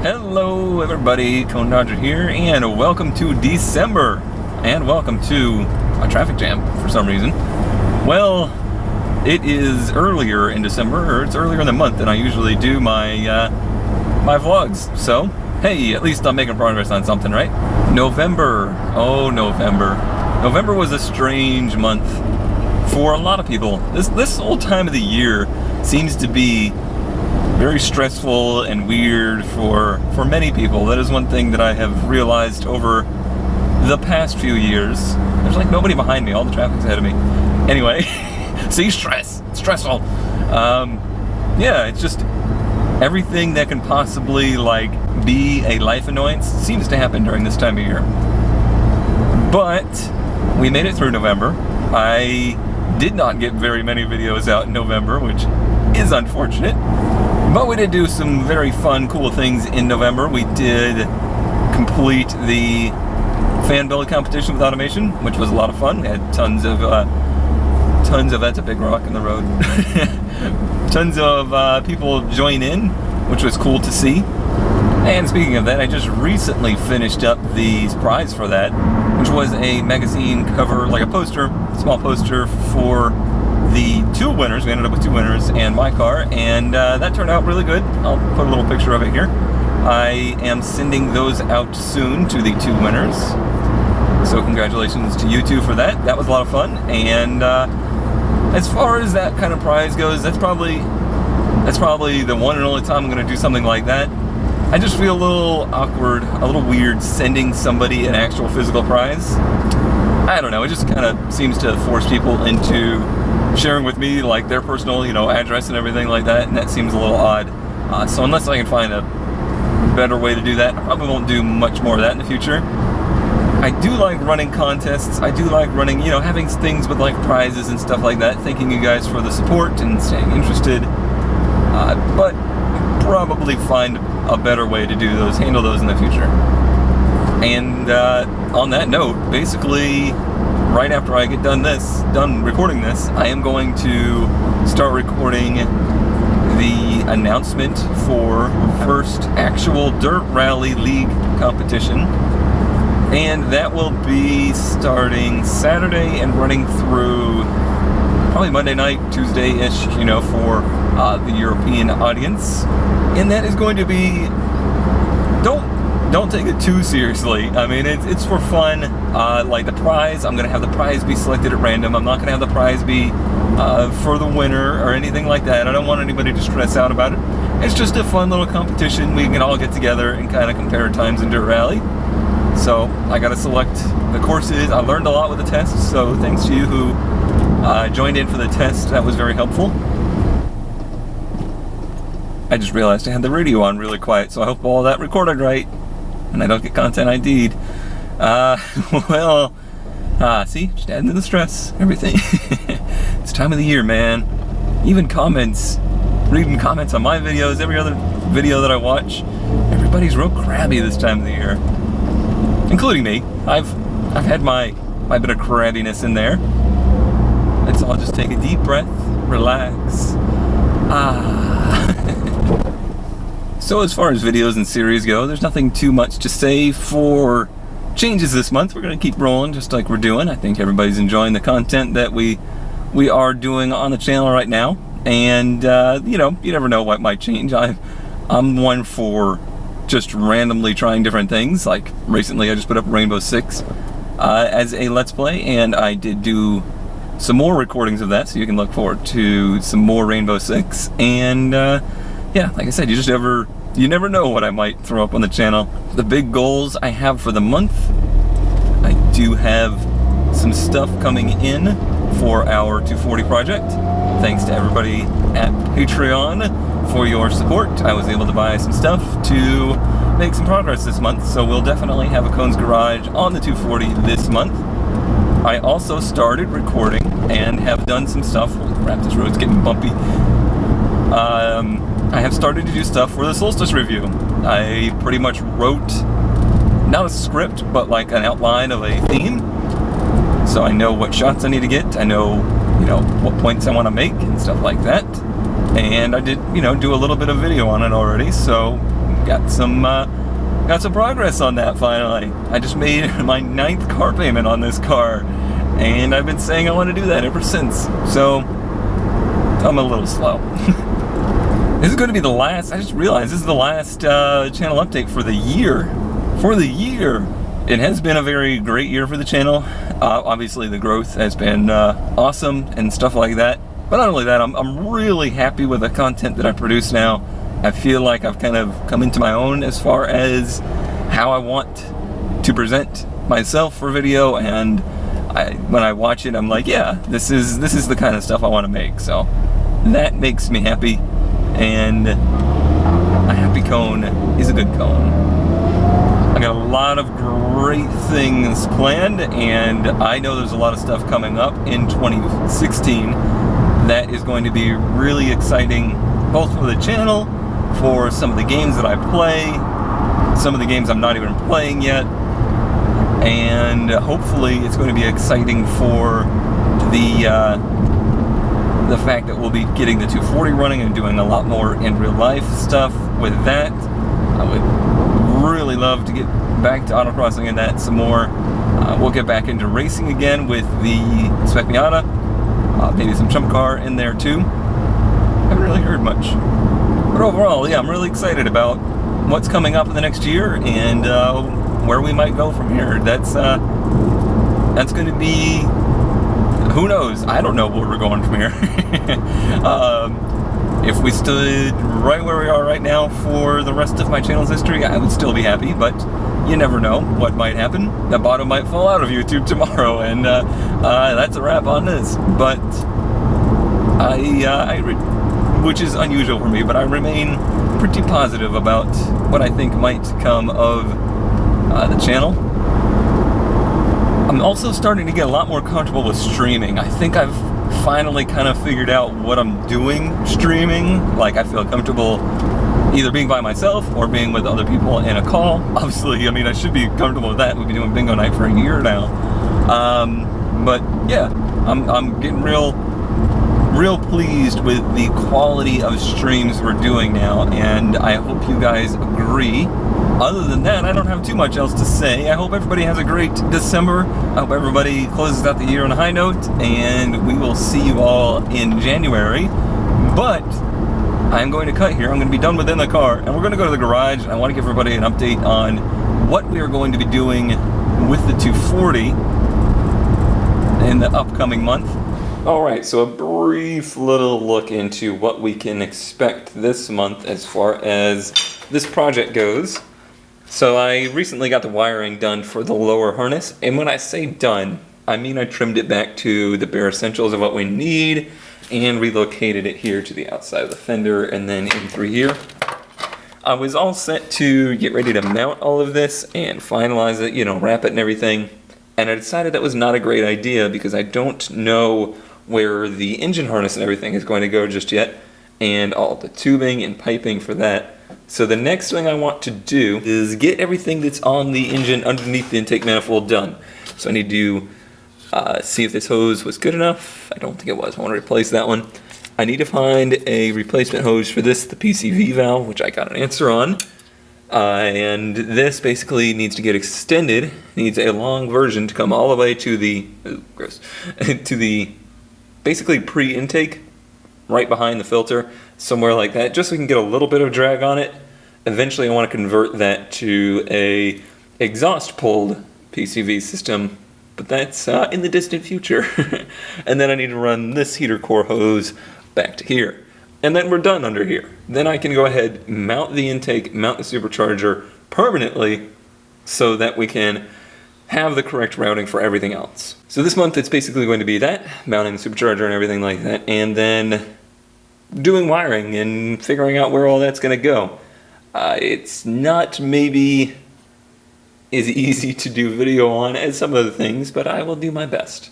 Hello everybody, Cone Dodger here, and welcome to December, and welcome to a traffic jam for some reason. Well, it is earlier in December, or it's earlier in the month than I usually do my my vlogs, so hey, at least I'm making progress on something, right? November, oh November. November was a strange month for a lot of people. This whole time of the year seems to be very stressful and weird for many people. That is one thing that I have realized over the past few years. There's like nobody behind me, all the traffic's ahead of me. Anyway, see, stressful. Yeah, it's just everything that can possibly like be a life annoyance seems to happen during this time of year. But we made it through November. I did not get very many videos out in November, which is unfortunate. But we did do some very fun, cool things in November. We did complete the fan build competition with automation, which was a lot of fun. We had tons of, that's a big rock in the road. Tons of people join in, which was cool to see. And speaking of that, I just recently finished up the prize for that, which was a magazine cover, like a poster, small poster for the two winners. We ended up with two winners and my car, and that turned out really good. I'll put a little picture of it here. I am sending those out soon to the two winners, so congratulations to you two for that. That was a lot of fun. And as far as that kind of prize goes, that's probably the one and only time I'm going to do something like that. I just feel a little awkward, a little weird sending somebody an actual physical prize. I don't know, it just kind of seems to force people into sharing with me like their personal, address and everything like that, and that seems a little odd. So unless I can find a better way to do that, I probably won't do much more of that in the future. I do like running contests. I do like running, having things with like prizes and stuff like that. Thanking you guys for the support and staying interested. But probably find a better way to do those, handle those in the future. And on that note, basically, right after I get done recording this, I am going to start recording the announcement for first actual Dirt Rally League competition. And that will be starting Saturday and running through probably Monday night, Tuesday-ish, for the European audience. And that is going to be, don't take it too seriously. I mean, it's for fun. Like the prize, I'm gonna have the prize be selected at random. I'm not gonna have the prize be for the winner or anything like that. I don't want anybody to stress out about it. It's just a fun little competition. We can all get together and kind of compare times in Dirt Rally. So I gotta select the courses. I learned a lot with the test, so thanks to you who joined in for the test. That was very helpful. I just realized I had the radio on really quiet, so I hope all that recorded right and I don't get content ID'd. See, just adding to the stress, everything. It's time of the year, man. Even comments, reading comments on my videos, every other video that I watch, everybody's real crabby this time of the year, including me. I've had my bit of crabbiness in there. Let's all just take a deep breath, relax. So as far as videos and series go, there's nothing too much to say for changes this month. We're going to keep rolling just like we're doing. I think everybody's enjoying the content that we are doing on the channel right now. And, you never know what might change. I'm one for just randomly trying different things. Like recently I just put up Rainbow Six as a Let's Play, and I did do some more recordings of that, so you can look forward to some more Rainbow Six. And yeah, like I said, you never know what I might throw up on the channel. The big goals I have for the month, I do have some stuff coming in for our 240 project. Thanks to everybody at Patreon for your support. I was able to buy some stuff to make some progress this month, so we'll definitely have a Cone's Garage on the 240 this month. I also started recording and have done some stuff. Holy crap, this road's getting bumpy. I have started to do stuff for the Solstice review. I pretty much wrote, not a script, but like an outline of a theme. So I know what shots I need to get. I know, what points I want to make and stuff like that. And I did, do a little bit of video on it already. So got some progress on that finally. I just made my 9th car payment on this car, and I've been saying I want to do that ever since. So I'm a little slow. This is going to be the last, I just realized this is the last channel update for the year. For the year! It has been a very great year for the channel. Obviously the growth has been awesome and stuff like that. But not only that, I'm really happy with the content that I produce now. I feel like I've kind of come into my own as far as how I want to present myself for video, and when I watch it, I'm like, yeah, this is the kind of stuff I want to make. So that makes me happy, and a happy cone is a good cone. I got a lot of great things planned, and I know there's a lot of stuff coming up in 2016 that is going to be really exciting, both for the channel, for some of the games that I play, some of the games I'm not even playing yet, and hopefully it's going to be exciting for the fact that we'll be getting the 240 running and doing a lot more in real life stuff with that. I would really love to get back to autocrossing and that some more. We'll get back into racing again with the Spec Miata, maybe some Chump Car in there too. Haven't really heard much. But overall, yeah, I'm really excited about what's coming up in the next year and where we might go from here. That's going to be, who knows? I don't know where we're going from here. If we stood right where we are right now for the rest of my channel's history, I would still be happy, but you never know what might happen. The bottom might fall out of YouTube tomorrow, and that's a wrap on this. But which is unusual for me, but I remain pretty positive about what I think might come of the channel. I'm also starting to get a lot more comfortable with streaming. I think I've finally kind of figured out what I'm doing streaming. Like, I feel comfortable either being by myself or being with other people in a call. Obviously, I mean, I should be comfortable with that. We've been doing bingo night for a year now. But yeah, I'm getting real pleased with the quality of streams we're doing now, and I hope you guys agree. Other than that, I don't have too much else to say. I hope everybody has a great December. I hope everybody closes out the year on a high note, and we will see you all in January. But I'm going to cut here. I'm going to be done within the car, and we're going to go to the garage. I want to give everybody an update on what we are going to be doing with the 240 in the upcoming month. Alright, so a brief little look into what we can expect this month as far as this project goes. So I recently got the wiring done for the lower harness, and when I say done, I mean I trimmed it back to the bare essentials of what we need and relocated it here to the outside of the fender and then in through here. I was all set to get ready to mount all of this and finalize it, you know, wrap it and everything, and I decided that was not a great idea because I don't know where the engine harness and everything is going to go just yet, and all the tubing and piping for that. So the next thing I want to do is get everything that's on the engine underneath the intake manifold done. So I need to see if this hose was good enough. I don't think it was. I want to replace that one. I need to find a replacement hose for this, the PCV valve, which I got an answer on. And this basically needs to get extended. It needs a long version to come all the way to the, gross, to the basically pre-intake, right behind the filter, somewhere like that, just so we can get a little bit of drag on it. Eventually I want to convert that to a exhaust pulled PCV system, but that's in the distant future. And then I need to run this heater core hose back to here. And then we're done under here. Then I can go ahead, mount the intake, mount the supercharger permanently so that we can have the correct routing for everything else. So this month it's basically going to be that, mounting the supercharger and everything like that, and then doing wiring and figuring out where all that's going to go. It's not maybe as easy to do video on as some of the things, but I will do my best.